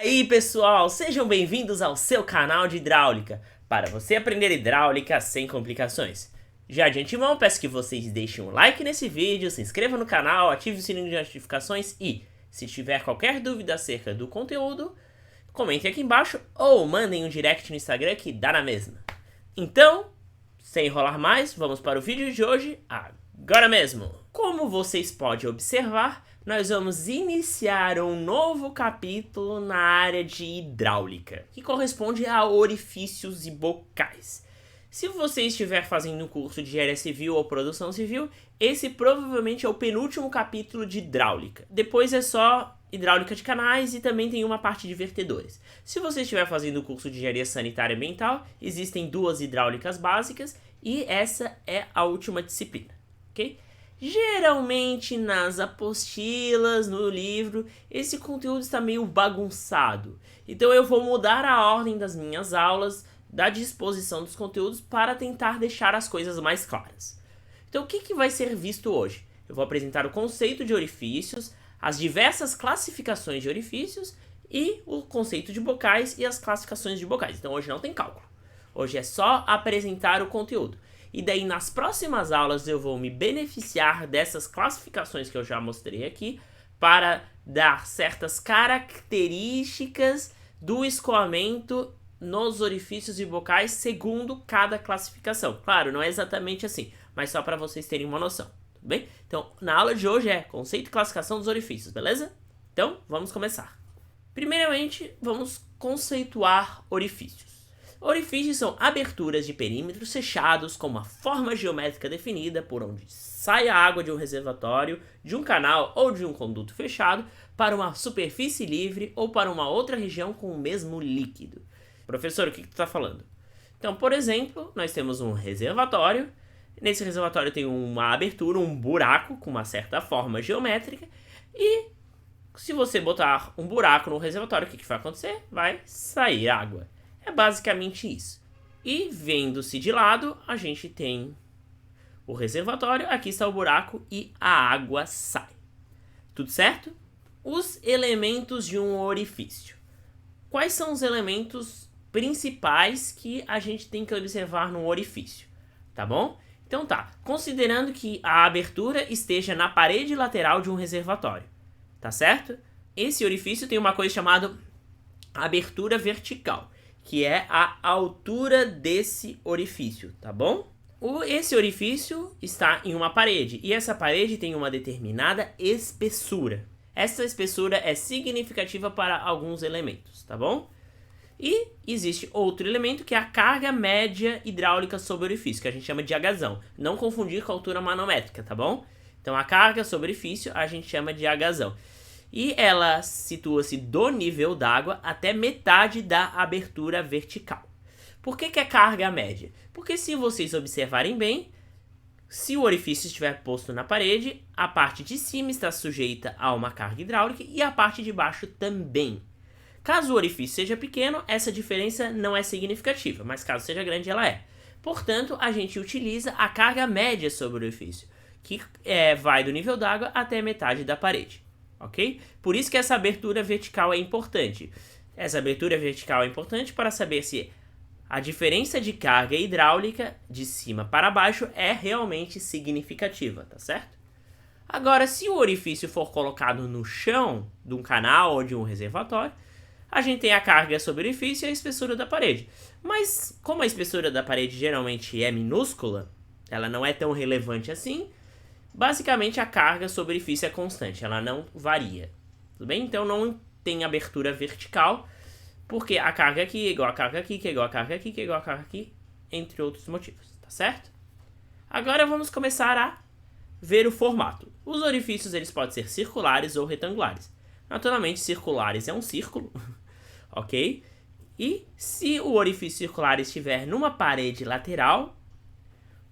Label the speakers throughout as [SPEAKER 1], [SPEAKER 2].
[SPEAKER 1] E aí pessoal, sejam bem-vindos ao seu canal de hidráulica, para você aprender hidráulica sem complicações. Já de antemão, peço que vocês deixem um like nesse vídeo, se inscrevam no canal, ative o sininho de notificações e, se tiver qualquer dúvida acerca do conteúdo, comentem aqui embaixo ou mandem um direct no Instagram que dá na mesma. Então, sem enrolar mais, vamos para o vídeo de hoje, agora mesmo! Como vocês podem observar, nós vamos iniciar um novo capítulo na área de hidráulica, que corresponde a orifícios e bocais. Se você estiver fazendo um curso de engenharia civil ou produção civil, esse provavelmente é o penúltimo capítulo de hidráulica. Depois é só hidráulica de canais e também tem uma parte de vertedores. Se você estiver fazendo o curso de engenharia sanitária e ambiental, existem duas hidráulicas básicas e essa é a última disciplina, ok? Geralmente nas apostilas, no livro, esse conteúdo está meio bagunçado. Então eu vou mudar a ordem das minhas aulas, da disposição dos conteúdos, para tentar deixar as coisas mais claras. Então o que vai ser visto hoje? Eu vou apresentar o conceito de orifícios, as diversas classificações de orifícios e o conceito de bocais e as classificações de bocais. Então hoje não tem cálculo. Hoje é só apresentar o conteúdo. E daí nas próximas aulas eu vou me beneficiar dessas classificações que eu já mostrei aqui para dar certas características do escoamento nos orifícios e bocais segundo cada classificação. Claro, não é exatamente assim, mas só para vocês terem uma noção, tudo bem? Então, na aula de hoje é conceito e classificação dos orifícios, beleza? Então, vamos começar. Primeiramente, vamos conceituar orifícios. Orifícios são aberturas de perímetros fechados com uma forma geométrica definida por onde sai a água de um reservatório, de um canal ou de um conduto fechado para uma superfície livre ou para uma outra região com o mesmo líquido. Professor, o que tu está falando? Então, por exemplo, nós temos um reservatório. Nesse reservatório tem uma abertura, um buraco com uma certa forma geométrica e se você botar um buraco no reservatório, o que vai acontecer? Vai sair água. É basicamente isso. E vendo-se de lado, a gente tem o reservatório, aqui está o buraco e a água sai. Tudo certo? Os elementos de um orifício. Quais são os elementos principais que a gente tem que observar num orifício? Tá bom? Então tá, considerando que a abertura esteja na parede lateral de um reservatório, tá certo? Esse orifício tem uma coisa chamada abertura vertical, que é a altura desse orifício, tá bom? Esse orifício está em uma parede, e essa parede tem uma determinada espessura. Essa espessura é significativa para alguns elementos, tá bom? E existe outro elemento que é a carga média hidráulica sobre o orifício, que a gente chama de Hzão. Não confundir com a altura manométrica, tá bom? Então a carga sobre o orifício a gente chama de Hzão. E ela situa-se do nível d'água até metade da abertura vertical. Por que é carga média? Porque se vocês observarem bem, se o orifício estiver posto na parede, a parte de cima está sujeita a uma carga hidráulica e a parte de baixo também. Caso o orifício seja pequeno, essa diferença não é significativa, mas caso seja grande, ela é. Portanto, a gente utiliza a carga média sobre o orifício, que vai do nível d'água até metade da parede. Ok? Por isso que essa abertura vertical é importante. Essa abertura vertical é importante para saber se a diferença de carga hidráulica de cima para baixo é realmente significativa, tá certo? Agora, se o orifício for colocado no chão de um canal ou de um reservatório, a gente tem a carga sobre o orifício e a espessura da parede. Mas, como a espessura da parede geralmente é minúscula, ela não é tão relevante assim, basicamente a carga sobre o orifício é constante, ela não varia, tudo bem? Então não tem abertura vertical, porque a carga aqui é igual a carga aqui, que é igual a carga aqui, que é igual a carga aqui, entre outros motivos, tá certo? Agora vamos começar a ver o formato. Os orifícios eles podem ser circulares ou retangulares. Naturalmente, circulares é um círculo, ok? E se o orifício circular estiver numa parede lateral,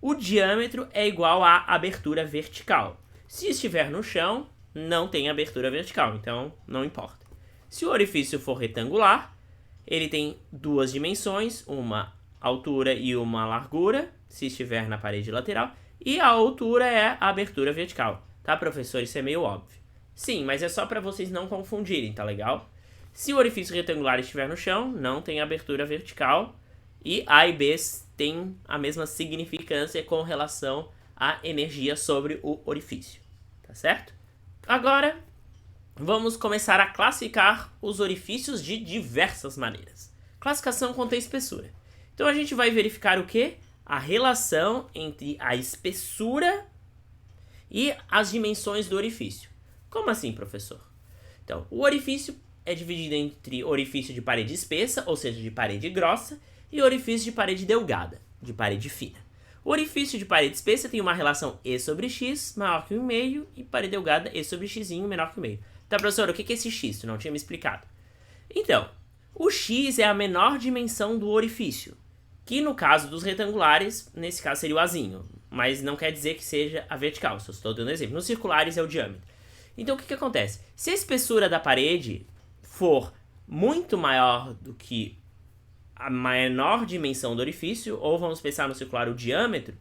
[SPEAKER 1] o diâmetro é igual à abertura vertical. Se estiver no chão, não tem abertura vertical, então não importa. Se o orifício for retangular, ele tem duas dimensões, uma altura e uma largura, se estiver na parede lateral, e a altura é a abertura vertical. Tá, professor? Isso é meio óbvio. Sim, mas é só para vocês não confundirem, tá legal? Se o orifício retangular estiver no chão, não tem abertura vertical. E A e B têm a mesma significância com relação à energia sobre o orifício. Tá certo? Agora, vamos começar a classificar os orifícios de diversas maneiras. Classificação quanto à espessura. Então a gente vai verificar o quê? A relação entre a espessura e as dimensões do orifício. Como assim, professor? Então, o orifício é dividido entre orifício de parede espessa, ou seja, de parede grossa, e orifício de parede delgada, de parede fina. O orifício de parede espessa tem uma relação E sobre X maior que 1,5 e parede delgada E sobre X menor que 1,5. Tá, professor, o que é esse X? Tu não tinha me explicado. Então, o X é a menor dimensão do orifício, que no caso dos retangulares, nesse caso seria o Azinho, mas não quer dizer que seja a vertical, só estou dando um exemplo. Nos circulares é o diâmetro. Então o que acontece? Se a espessura da parede for muito maior do que a menor dimensão do orifício, ou vamos pensar no circular o diâmetro,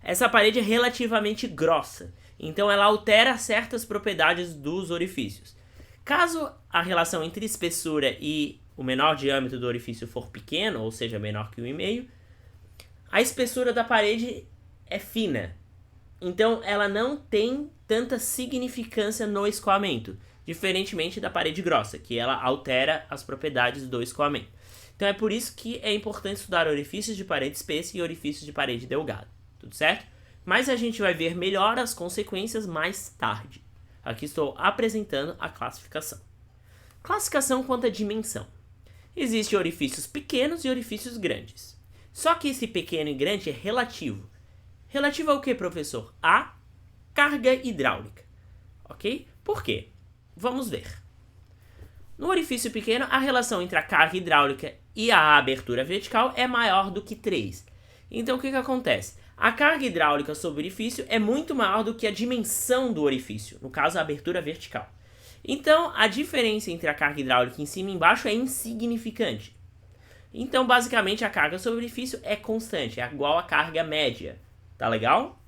[SPEAKER 1] essa parede é relativamente grossa, então ela altera certas propriedades dos orifícios. Caso a relação entre espessura e o menor diâmetro do orifício for pequeno, ou seja, menor que 1,5, a espessura da parede é fina. Então ela não tem tanta significância no escoamento, diferentemente da parede grossa, que ela altera as propriedades do escoamento. Então é por isso que é importante estudar orifícios de parede espessa e orifícios de parede delgada. Tudo certo? Mas a gente vai ver melhor as consequências mais tarde. Aqui estou apresentando a classificação. Classificação quanto à dimensão. Existem orifícios pequenos e orifícios grandes. Só que esse pequeno e grande é relativo. Relativo ao que, professor? A carga hidráulica. Ok? Por quê? Vamos ver. No orifício pequeno, a relação entre a carga hidráulica e a abertura vertical é maior do que 3. Então, o que acontece? A carga hidráulica sobre o orifício é muito maior do que a dimensão do orifício, no caso, a abertura vertical. Então, a diferença entre a carga hidráulica em cima e embaixo é insignificante. Então, basicamente, a carga sobre o orifício é constante, é igual à carga média. Tá legal?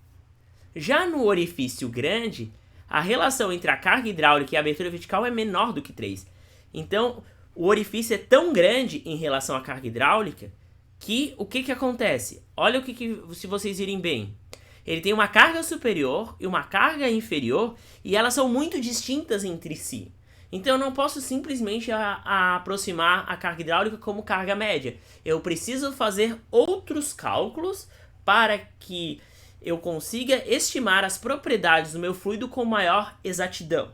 [SPEAKER 1] Já no orifício grande, a relação entre a carga hidráulica e a abertura vertical é menor do que 3. Então, o orifício é tão grande em relação à carga hidráulica que o que acontece? Olha o que se vocês virem bem. Ele tem uma carga superior e uma carga inferior e elas são muito distintas entre si. Então eu não posso simplesmente aproximar a carga hidráulica como carga média. Eu preciso fazer outros cálculos para que eu consiga estimar as propriedades do meu fluido com maior exatidão.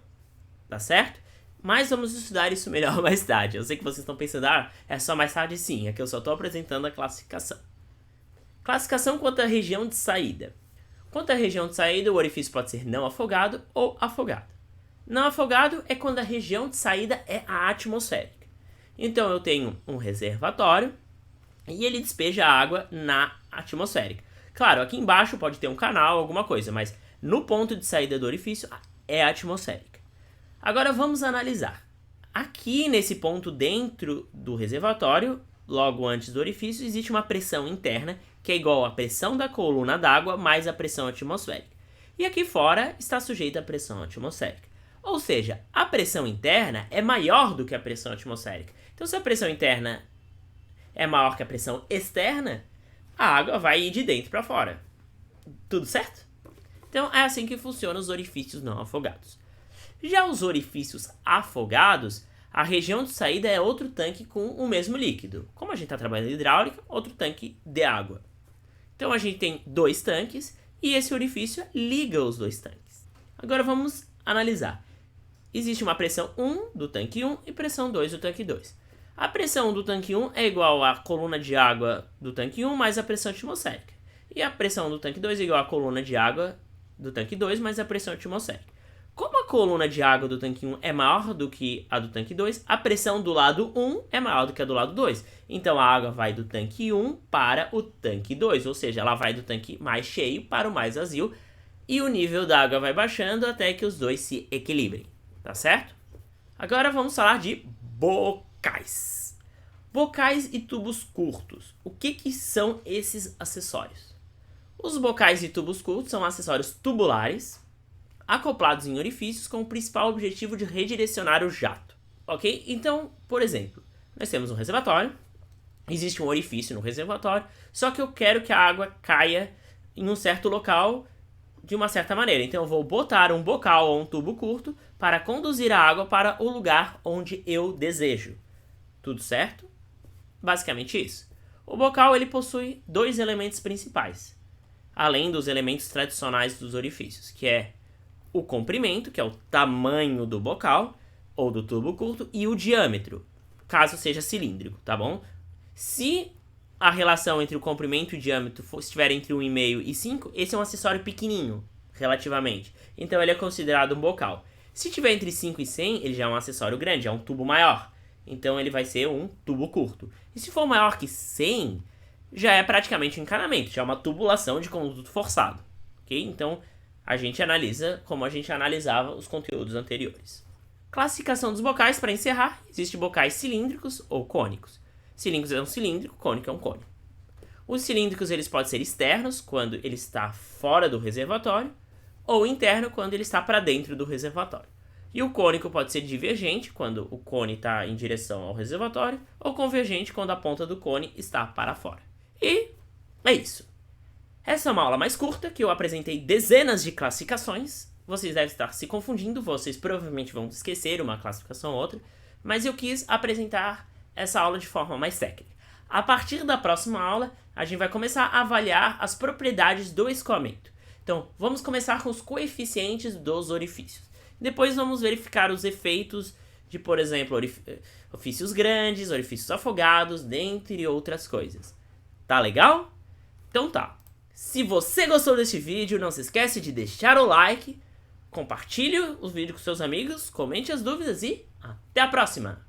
[SPEAKER 1] Tá certo? Mas vamos estudar isso melhor mais tarde. Eu sei que vocês estão pensando, é só mais tarde sim. É que eu só estou apresentando a classificação. Classificação quanto à região de saída. Quanto à região de saída, o orifício pode ser não afogado ou afogado. Não afogado é quando a região de saída é a atmosférica. Então eu tenho um reservatório e ele despeja água na atmosférica. Claro, aqui embaixo pode ter um canal, alguma coisa, mas no ponto de saída do orifício é atmosférica. Agora vamos analisar. Aqui nesse ponto dentro do reservatório, logo antes do orifício, existe uma pressão interna que é igual à pressão da coluna d'água mais a pressão atmosférica. E aqui fora está sujeita à pressão atmosférica. Ou seja, a pressão interna é maior do que a pressão atmosférica. Então se a pressão interna é maior que a pressão externa, a água vai ir de dentro para fora. Tudo certo? Então é assim que funcionam os orifícios não afogados. Já os orifícios afogados, a região de saída é outro tanque com o mesmo líquido. Como a gente está trabalhando em hidráulica, outro tanque de água. Então a gente tem dois tanques e esse orifício liga os dois tanques. Agora vamos analisar. Existe uma pressão 1 do tanque 1 e pressão 2 do tanque 2. A pressão do tanque 1 é igual à coluna de água do tanque 1 mais a pressão atmosférica. E a pressão do tanque 2 é igual à coluna de água do tanque 2 mais a pressão atmosférica. Como a coluna de água do tanque 1 é maior do que a do tanque 2, a pressão do lado 1 é maior do que a do lado 2. Então a água vai do tanque 1 para o tanque 2, ou seja, ela vai do tanque mais cheio para o mais vazio e o nível da água vai baixando até que os dois se equilibrem. Tá certo? Agora vamos falar de bocais. Bocais e tubos curtos. O que são esses acessórios? Os bocais e tubos curtos são acessórios tubulares acoplados em orifícios com o principal objetivo de redirecionar o jato. Ok? Então, por exemplo, nós temos um reservatório, existe um orifício no reservatório, só que eu quero que a água caia em um certo local de uma certa maneira. Então eu vou botar um bocal ou um tubo curto para conduzir a água para o lugar onde eu desejo. Tudo certo? Basicamente isso. O bocal ele possui dois elementos principais, além dos elementos tradicionais dos orifícios, que é o comprimento, que é o tamanho do bocal ou do tubo curto, e o diâmetro, caso seja cilíndrico, tá bom? Se a relação entre o comprimento e o diâmetro estiver entre 1,5 e 5, esse é um acessório pequenininho, relativamente. Então ele é considerado um bocal. Se tiver entre 5 e 100, ele já é um acessório grande, é um tubo maior. Então ele vai ser um tubo curto. E se for maior que 100, já é praticamente um encanamento, já é uma tubulação de conduto forçado. Ok? Então a gente analisa como a gente analisava os conteúdos anteriores. Classificação dos bocais, para encerrar, existem bocais cilíndricos ou cônicos. Cilíndricos é um cilíndrico, cônico é um cônico. Os cilíndricos eles podem ser externos, quando ele está fora do reservatório, ou interno, quando ele está para dentro do reservatório. E o cônico pode ser divergente, quando o cone está em direção ao reservatório, ou convergente, quando a ponta do cone está para fora. E é isso. Essa é uma aula mais curta, que eu apresentei dezenas de classificações. Vocês devem estar se confundindo, vocês provavelmente vão esquecer uma classificação ou outra, mas eu quis apresentar essa aula de forma mais técnica. A partir da próxima aula, a gente vai começar a avaliar as propriedades do escoamento. Então, vamos começar com os coeficientes dos orifícios. Depois vamos verificar os efeitos de, por exemplo, orifícios grandes, orifícios afogados, dentre outras coisas. Tá legal? Então tá. Se você gostou desse vídeo, não se esquece de deixar o like, compartilhe o vídeo com seus amigos, comente as dúvidas e até a próxima!